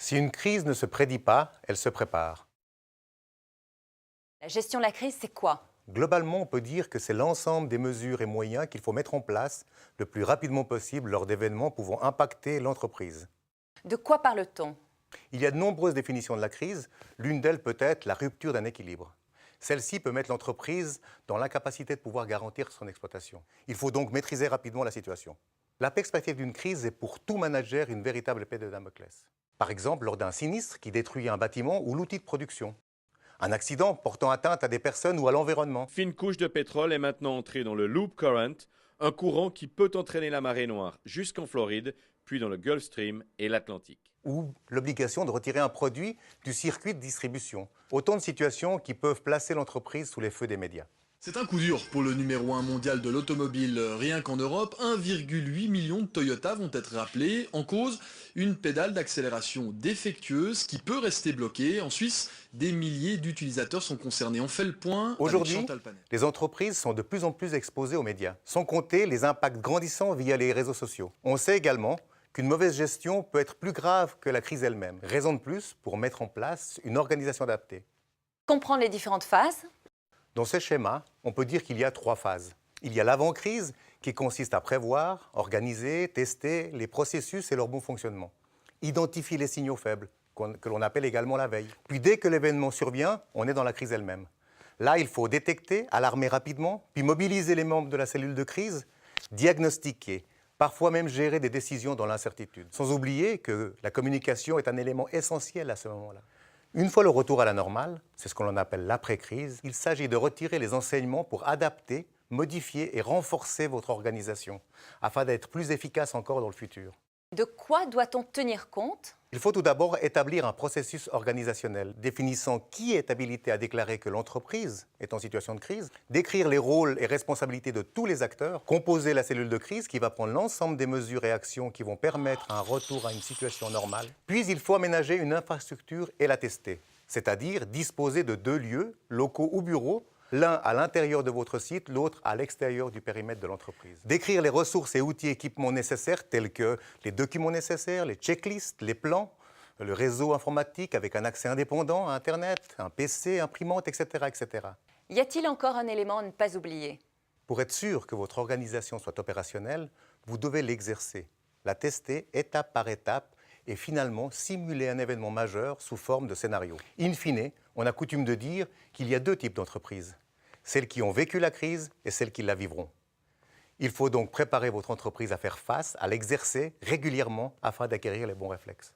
Si une crise ne se prédit pas, elle se prépare. La gestion de la crise, c'est quoi? Globalement, on peut dire que c'est l'ensemble des mesures et moyens qu'il faut mettre en place le plus rapidement possible lors d'événements pouvant impacter l'entreprise. De quoi parle-t-on? Il y a de nombreuses définitions de la crise. L'une d'elles peut être la rupture d'un équilibre. Celle-ci peut mettre l'entreprise dans l'incapacité de pouvoir garantir son exploitation. Il faut donc maîtriser rapidement la situation. La perspective d'une crise est pour tout manager une véritable épée de Damoclès. Par exemple, lors d'un sinistre qui détruit un bâtiment ou l'outil de production. Un accident portant atteinte à des personnes ou à l'environnement. Fine couche de pétrole est maintenant entrée dans le Loop Current, un courant qui peut entraîner la marée noire jusqu'en Floride, puis dans le Gulf Stream et l'Atlantique. Ou l'obligation de retirer un produit du circuit de distribution. Autant de situations qui peuvent placer l'entreprise sous les feux des médias. C'est un coup dur pour le numéro 1 mondial de l'automobile. Rien qu'en Europe, 1,8 million de Toyota vont être rappelés. En cause, une pédale d'accélération défectueuse qui peut rester bloquée. En Suisse, des milliers d'utilisateurs sont concernés. On fait le point avec Aujourd'hui, Chantal Panel. les entreprises sont de plus en plus exposées aux médias, sans compter les impacts grandissants via les réseaux sociaux. On sait également qu'une mauvaise gestion peut être plus grave que la crise elle-même. Raison de plus pour mettre en place une organisation adaptée. Comprendre les différentes phases? Dans ce schéma, on peut dire qu'il y a 3 phases. Il y a l'avant-crise qui consiste à prévoir, organiser, tester les processus et leur bon fonctionnement. Identifier les signaux faibles, que l'on appelle également la veille. Puis dès que l'événement survient, on est dans la crise elle-même. Là, il faut détecter, alarmer rapidement, puis mobiliser les membres de la cellule de crise, diagnostiquer, parfois même gérer des décisions dans l'incertitude. Sans oublier que la communication est un élément essentiel à ce moment-là. Une fois le retour à la normale, c'est ce qu'on appelle l'après-crise, il s'agit de retirer les enseignements pour adapter, modifier et renforcer votre organisation, afin d'être plus efficace encore dans le futur. De quoi doit-on tenir compte? Il faut tout d'abord établir un processus organisationnel définissant qui est habilité à déclarer que l'entreprise est en situation de crise, décrire les rôles et responsabilités de tous les acteurs, composer la cellule de crise qui va prendre l'ensemble des mesures et actions qui vont permettre un retour à une situation normale. Puis il faut aménager une infrastructure et la tester, c'est-à-dire disposer de 2 lieux, locaux ou bureaux, l'un à l'intérieur de votre site, l'autre à l'extérieur du périmètre de l'entreprise. Décrire les ressources et outils et équipements nécessaires tels que les documents nécessaires, les checklists, les plans, le réseau informatique avec un accès indépendant à Internet, un PC, imprimante, etc., etc. Y a-t-il encore un élément à ne pas oublier? Pour être sûr que votre organisation soit opérationnelle, vous devez l'exercer, la tester étape par étape et finalement simuler un événement majeur sous forme de scénario. In fine, on a coutume de dire qu'il y a 2 types d'entreprises, celles qui ont vécu la crise et celles qui la vivront. Il faut donc préparer votre entreprise à faire face, à l'exercer régulièrement afin d'acquérir les bons réflexes.